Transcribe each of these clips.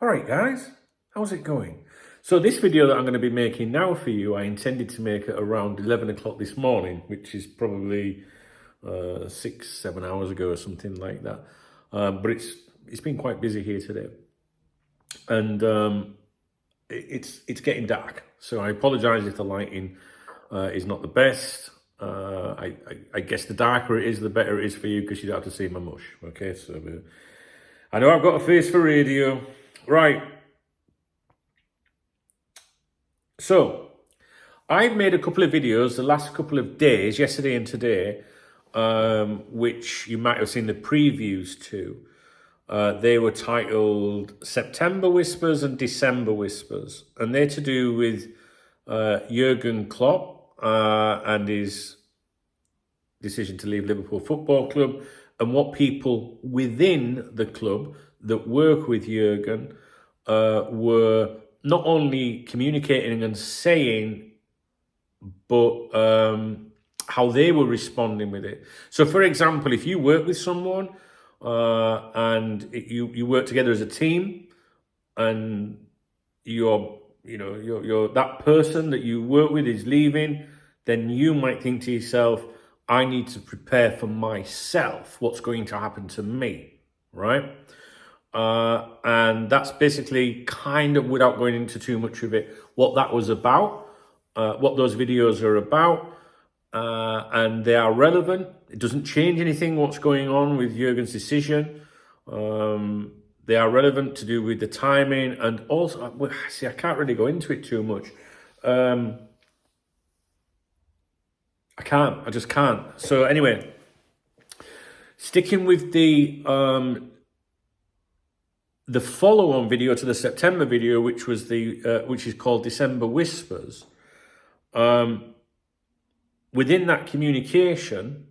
Alright guys, how's it going? So this video that I'm going to be making now for you, I intended to make it around 11 o'clock this morning, which is probably 6-7 hours ago or something like that. But it's been quite busy here today. And it's getting dark. So I apologise if the lighting is not the best. I guess the darker it is, the better it is for you, because you don't have to see my mush. Okay, so I know I've got a face for radio. Right. So, I've made a couple of videos the last couple of days, yesterday and today, which you might have seen the previews to. They were titled September Whispers and December Whispers. And they're to do with Jurgen Klopp and his decision to leave Liverpool Football Club, and what people within the club that work with Jurgen were not only communicating and saying, but how they were responding with it. So, for example, if you work with someone and you work together as a team, and you're that person that you work with is leaving, then you might think to yourself, I need to prepare for myself what's going to happen to me, right? And that's basically kind of, without going into too much of it, what that was about, what those videos are about, and they are relevant. It doesn't change anything what's going on with Jurgen's decision. They are relevant to do with the timing, and also, see, I can't really go into it too much. I just can't. So anyway, sticking with the follow-on video to the September video, which was which is called December Whispers. Within that communication,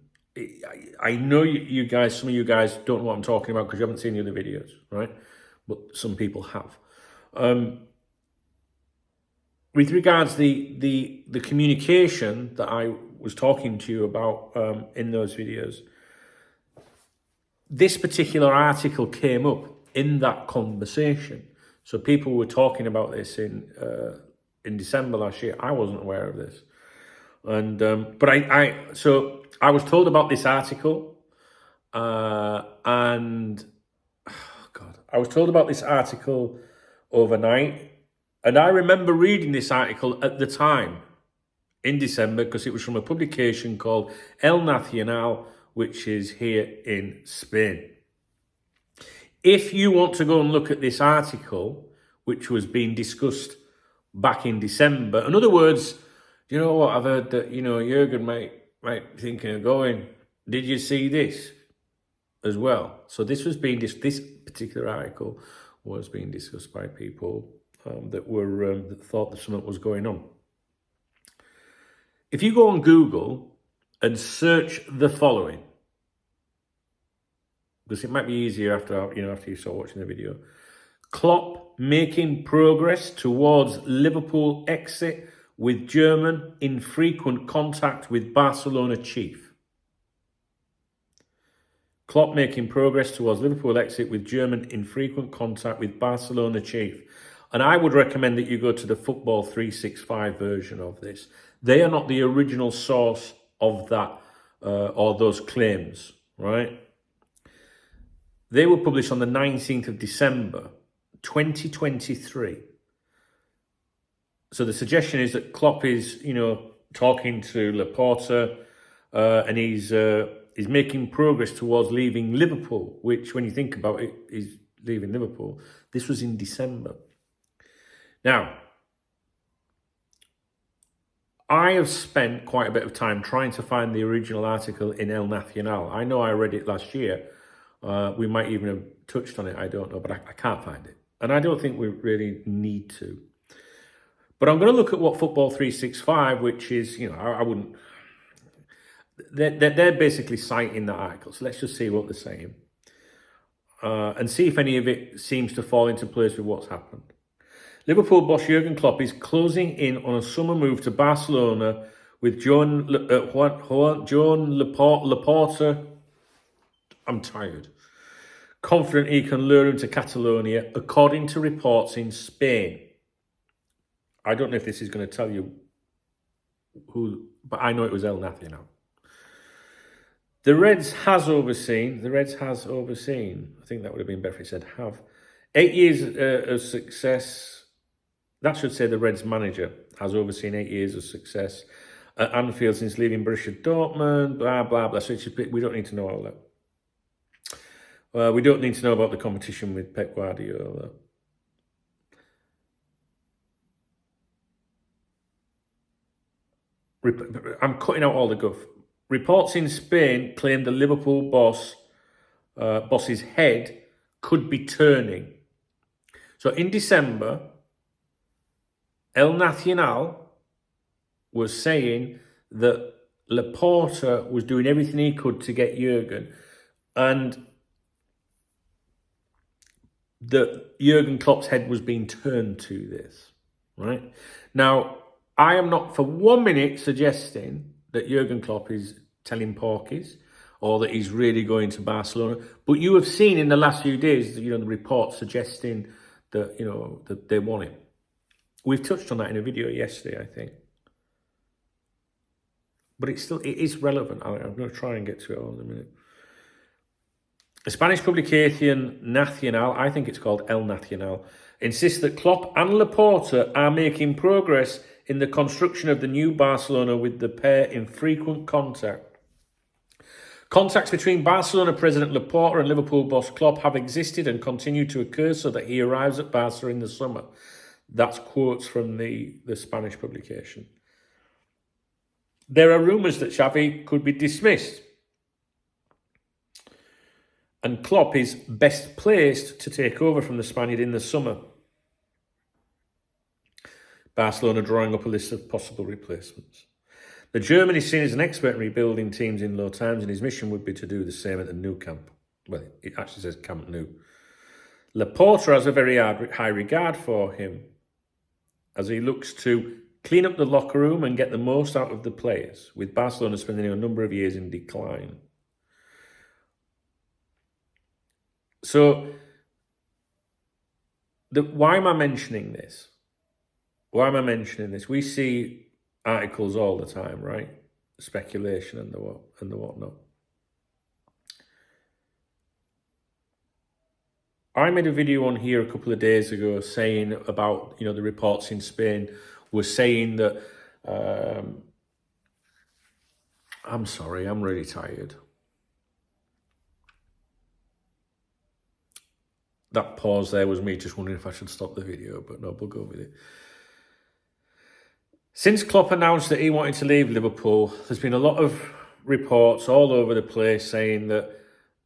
I know you guys, some of you guys don't know what I'm talking about because you haven't seen the other videos, right? But some people have. With regards the communication that I was talking to you about in those videos, this particular article came up in that conversation. So people were talking about this in December last year. I wasn't aware of this, and but so I was told about this article, and oh God, I was told about this article overnight, and I remember reading this article at the time in December because it was from a publication called El Nacional, which is here in Spain. If you want to go and look at this article, which was being discussed back in December, in other words, you know what, I've heard that, Jurgen might be thinking of going. Did you see this as well? So this was being this particular article was being discussed by people that were that thought that something was going on. If you go on Google and search the following, because it might be easier after you start watching the video. Klopp making progress towards Liverpool exit with German in frequent contact with Barcelona chief. Klopp making progress towards Liverpool exit with German in frequent contact with Barcelona chief. And I would recommend that you go to the Football 365 version of this. They are not the original source of that or those claims, right? They were published on the 19th of December, 2023. So the suggestion is that Klopp is, talking to Laporta, and he's making progress towards leaving Liverpool, which, when you think about it, is leaving Liverpool. This was in December. Now, I have spent quite a bit of time trying to find the original article in El Nacional. I know I read it last year. We might even have touched on it, I don't know, but I can't find it. And I don't think we really need to. But I'm going to look at what Football 365, which is, I wouldn't... They're basically citing that article. So let's just see what they're saying. And see if any of it seems to fall into place with what's happened. Liverpool boss Jurgen Klopp is closing in on a summer move to Barcelona with Joan Laporta. I'm tired. confident he can lure him to Catalonia, according to reports in Spain. I don't know if this is going to tell you who, but I know it was El Nacional. The Reds has overseen, I think that would have been better if it said have, 8 years of success. That should say the Reds manager has overseen 8 years of success at Anfield since leaving Borussia Dortmund, blah, blah, blah. So it's just, we don't need to know all that. We don't need to know about the competition with Pep Guardiola. I'm cutting out all the guff. Reports in Spain claim the Liverpool boss's head could be turning. So in December, El Nacional was saying that Laporta was doing everything he could to get Jurgen, and that Jurgen Klopp's head was being turned to this, right? Now, I am not for 1 minute suggesting that Jurgen Klopp is telling porkies or that he's really going to Barcelona. But you have seen in the last few days, the reports suggesting that, that they want him. We've touched on that in a video yesterday, I think. But it is relevant. I'm going to try and get to it all in a minute. The Spanish publication Nacional, I think it's called El Nacional, insists that Klopp and Laporta are making progress in the construction of the new Barcelona, with the pair in frequent contact. Contacts between Barcelona president Laporta and Liverpool boss Klopp have existed and continue to occur so that he arrives at Barca in the summer. That's quotes from the Spanish publication. There are rumours that Xavi could be dismissed, and Klopp is best placed to take over from the Spaniard in the summer. Barcelona drawing up a list of possible replacements. The German is seen as an expert in rebuilding teams in low times, and his mission would be to do the same at the Nou Camp. Well, it actually says Camp Nou. Laporta has a very high regard for him, as he looks to clean up the locker room and get the most out of the players, with Barcelona spending a number of years in decline. So, why am I mentioning this? Why am I mentioning this? We see articles all the time, right? Speculation and the whatnot. I made a video on here a couple of days ago saying about, the reports in Spain were saying that, I'm sorry, I'm really tired. That pause there was me just wondering if I should stop the video, but no, we'll go with it. Since Klopp announced that he wanted to leave Liverpool, there's been a lot of reports all over the place saying that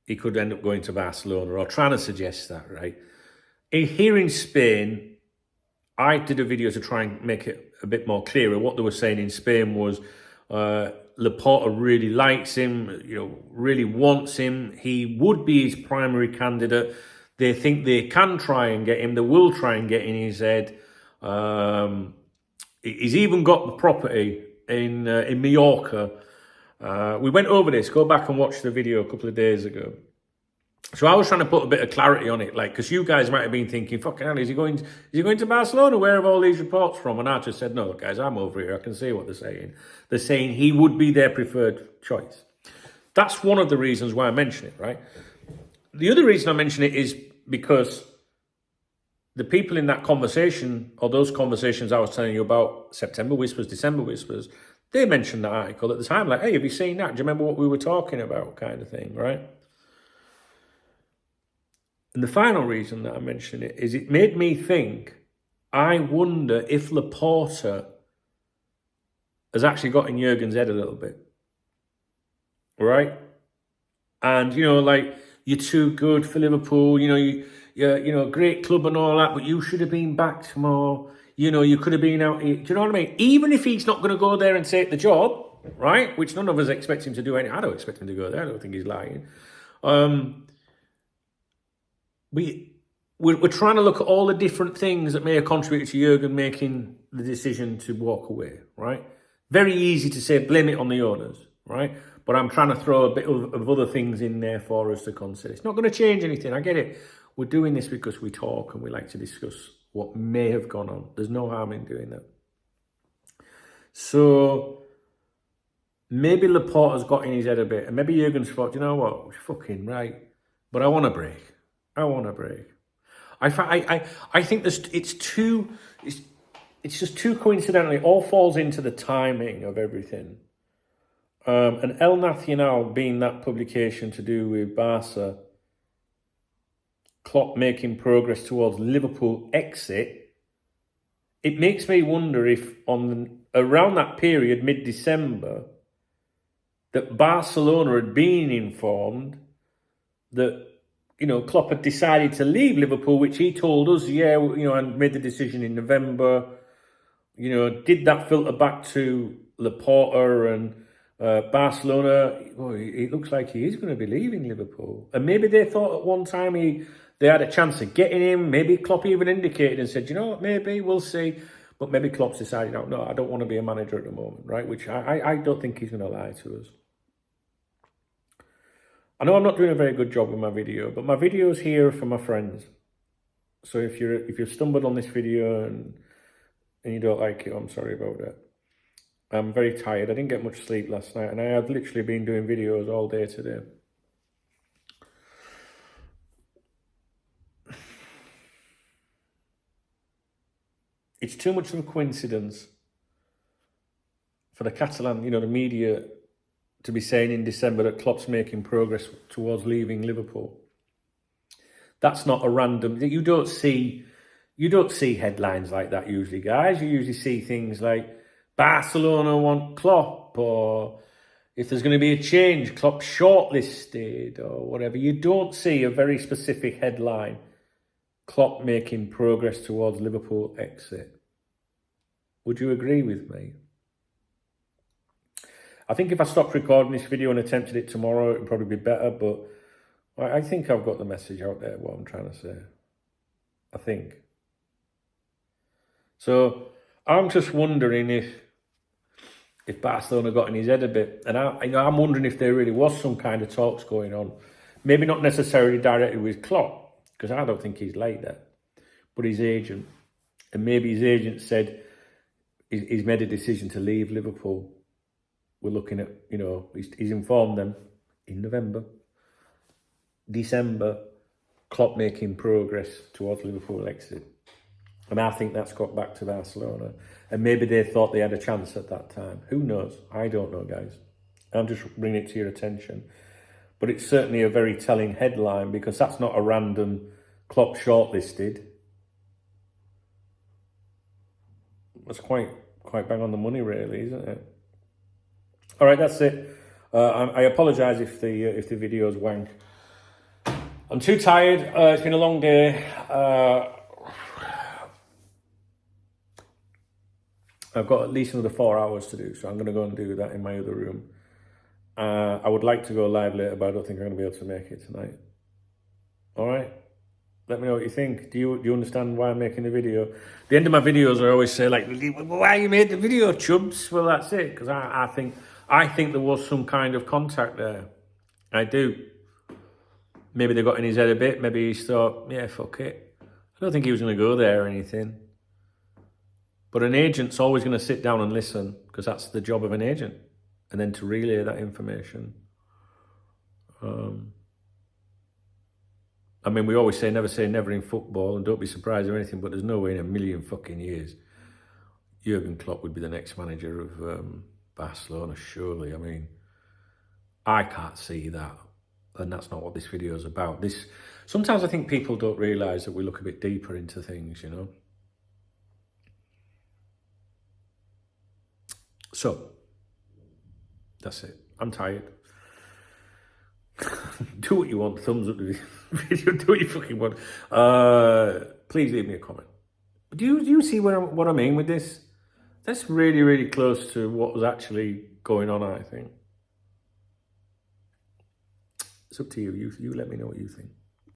he could end up going to Barcelona, or trying to suggest that, right? Here in Spain, I did a video to try and make it a bit more clearer. What they were saying in Spain was Laporta really likes him, really wants him. He would be his primary candidate. They think they can try and get him. They will try and get in his head. He's even got the property in Mallorca. We went over this. Go back and watch the video a couple of days ago. So I was trying to put a bit of clarity on it, because you guys might have been thinking, "Fucking hell, is he going to Barcelona? Where have all these reports from?" And I just said, "No, guys, I'm over here. I can see what they're saying. They're saying he would be their preferred choice." That's one of the reasons why I mention it, right? The other reason I mention it is because the people in that conversation, or those conversations I was telling you about, September Whispers, December Whispers, they mentioned that article at the time, like, "Hey, have you seen that? Do you remember what we were talking about?" kind of thing, right? And the final reason that I mention it is it made me think, I wonder if Laporta has actually got in Jurgen's head a little bit, right? And, you're too good for Liverpool, you're a great club and all that, but you should have been backed more. You could have been out here. Do you know what I mean? Even if he's not going to go there and take the job, right? Which none of us expect him to do. I don't expect him to go there. I don't think he's lying. We're trying to look at all the different things that may have contributed to Jurgen making the decision to walk away, right? Very easy to say blame it on the owners, right? But I'm trying to throw a bit of other things in there for us to consider. It's not going to change anything. I get it. We're doing this because we talk and we like to discuss what may have gone on. There's no harm in doing that. So maybe Laporta's got in his head a bit, and maybe Jurgen's thought, you know what, we're fucking right. But I want a break. I want a break. I think it's just too coincidental. It all falls into the timing of everything. And El Nacional being that publication to do with Barca, Klopp making progress towards Liverpool exit, it makes me wonder if around that period, mid-December, that Barcelona had been informed that, you know, Klopp had decided to leave Liverpool, which he told us, yeah, you know, and made the decision in November. You know, did that filter back to Laporta and Barcelona? Oh, it looks like he is going to be leaving Liverpool. And maybe they thought at one time they had a chance of getting him. Maybe Klopp even indicated and said, you know what, maybe, we'll see. But maybe Klopp's decided, no, I don't want to be a manager at the moment, right? Which I don't think he's going to lie to us. I know I'm not doing a very good job with my video, but my video's here for my friends. So if you've stumbled on this video and you don't like it, I'm sorry about that. I'm very tired. I didn't get much sleep last night, and I have literally been doing videos all day today. It's too much of a coincidence for the Catalan, you know, the media, to be saying in December that Klopp's making progress towards leaving Liverpool. That's not a random. You don't see headlines like that usually, guys. You usually see things like Barcelona want Klopp, or if there's going to be a change, Klopp shortlisted, or whatever. You don't see a very specific headline, Klopp making progress towards Liverpool exit. Would you agree with me? I think if I stopped recording this video and attempted it tomorrow, it would probably be better, but I think I've got the message out there, what I'm trying to say. I think. So I'm just wondering if Barcelona got in his head a bit, and I'm wondering if there really was some kind of talks going on. Maybe not necessarily directly with Klopp, because I don't think he's like that, but his agent. And maybe his agent said he's made a decision to leave Liverpool. We're looking at, you know, he's informed them in November, December, Klopp making progress towards Liverpool exit. And I think that's got back to Barcelona. And maybe they thought they had a chance at that time. Who knows? I don't know, guys. I'm just bringing it to your attention. But it's certainly a very telling headline, because that's not a random Klopp shortlisted. That's quite bang on the money, really, isn't it? All right, that's it. I apologise if the video's wank. I'm too tired. It's been a long day. I've got at least another 4 hours to do, so I'm going to go and do that in my other room. I would like to go live later, but I don't think I'm going to be able to make it tonight. All right? Let me know what you think. Do you understand why I'm making the video? The end of my videos, I always say, like, why you made the video, chubs? Well, that's it, because I think there was some kind of contact there. I do. Maybe they got in his head a bit. Maybe he thought, yeah, fuck it. I don't think he was going to go there or anything. But an agent's always going to sit down and listen, because that's the job of an agent. And then to relay that information. I mean, we always say never in football, and don't be surprised or anything, but there's no way in a million fucking years Jurgen Klopp would be the next manager of Barcelona, surely. I mean, I can't see that. And that's not what this video is about. Sometimes I think people don't realise that we look a bit deeper into things, you know. So, that's it. I'm tired. Do what you want. Thumbs up the video. Do what you fucking want. Please leave me a comment. Do you see what I mean with this? That's really, really close to what was actually going on, I think. It's up to you. You let me know what you think.